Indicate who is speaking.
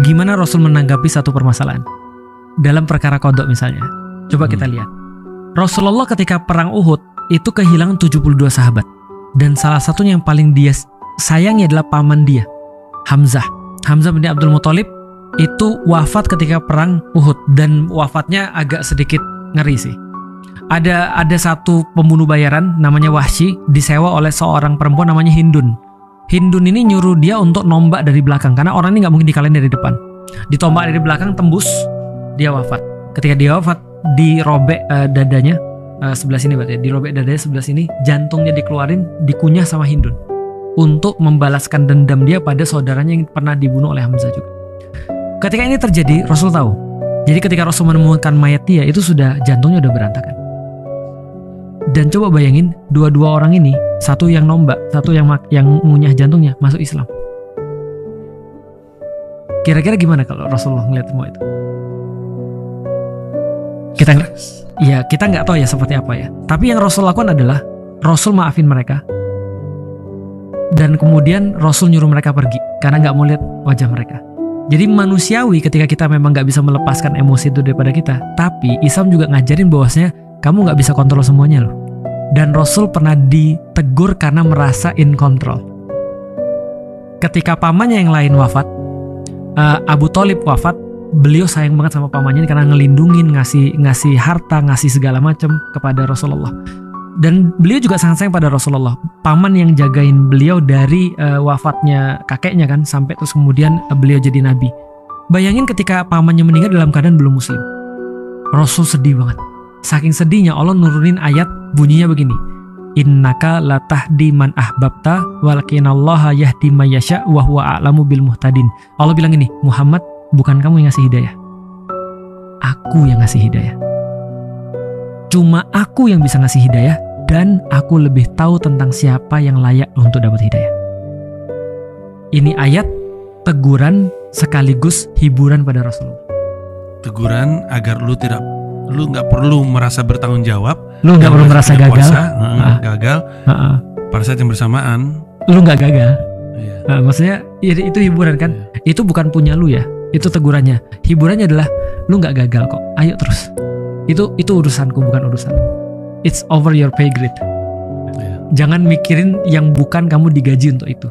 Speaker 1: gimana Rasul menanggapi satu permasalahan dalam perkara kodok misalnya. Coba kita lihat. Rasulullah ketika perang Uhud itu kehilangan 72 sahabat. Dan salah satunya yang paling dia sayangi adalah paman dia, Hamzah. Hamzah bin Abdul Muthalib itu wafat ketika perang Uhud. Dan wafatnya agak sedikit ngeri sih. Ada satu pembunuh bayaran namanya Wahsy, disewa oleh seorang perempuan namanya Hindun. Hindun ini nyuruh dia untuk nombak dari belakang, karena orang ini gak mungkin dikalahin dari depan. Ditombak dari belakang, tembus, dia wafat. Ketika dia wafat, dirobek dadanya, sebelah sini berarti, dirobek dadanya sebelah sini, jantungnya dikeluarin, dikunyah sama Hindun untuk membalaskan dendam dia pada saudaranya yang pernah dibunuh oleh Hamzah juga. Ketika ini terjadi, Rasul tahu. Jadi ketika Rasul menemukan mayat dia, itu sudah jantungnya udah berantakan. Dan coba bayangin, dua-dua orang ini, satu yang nombak, satu yang ngunyah jantungnya, masuk Islam. Kira-kira gimana kalau Rasulullah ngeliat semua itu? Kita nggak tahu ya seperti apa ya. Tapi yang Rasul lakukan adalah Rasul maafin mereka, dan kemudian Rasul nyuruh mereka pergi karena nggak mau lihat wajah mereka. Jadi manusiawi ketika kita memang nggak bisa melepaskan emosi itu daripada kita. Tapi Islam juga ngajarin bahwasanya kamu nggak bisa kontrol semuanya loh. Dan Rasul pernah ditegur karena merasa in control. Ketika pamannya yang lain wafat, Abu Thalib wafat, beliau sayang banget sama pamannya karena ngelindungin, ngasih harta, ngasih segala macam kepada Rasulullah. Dan beliau juga sangat sayang pada Rasulullah. Paman yang jagain beliau dari wafatnya kakeknya kan, sampai terus kemudian beliau jadi nabi. Bayangin ketika pamannya meninggal dalam keadaan belum muslim. Rasul sedih banget. Saking sedihnya Allah nurunin ayat bunyinya begini. Innaka latahdi man ahbabta walakinallaha yahdi may yasha wa huwa a'lamu bil muhtadin. Allah bilang ini, Muhammad, bukan kamu yang ngasih hidayah. Aku yang ngasih hidayah. Cuma aku yang bisa ngasih hidayah, dan aku lebih tahu tentang siapa yang layak untuk dapat hidayah. Ini ayat teguran sekaligus hiburan pada Rasulullah.
Speaker 2: Teguran agar lu nggak perlu merasa bertanggung jawab,
Speaker 1: lu nggak perlu merasa gagal,
Speaker 2: gagal. Pada saat yang bersamaan,
Speaker 1: lu nggak gagal.
Speaker 2: Iya.
Speaker 1: Maksudnya itu hiburan kan?
Speaker 2: Iya.
Speaker 1: Itu bukan punya lu ya. Itu tegurannya. Hiburannya adalah lu nggak gagal kok. Ayo terus. Itu urusanku, bukan urusan. It's over your pay grade.
Speaker 2: Iya.
Speaker 1: Jangan mikirin yang bukan kamu digaji untuk itu.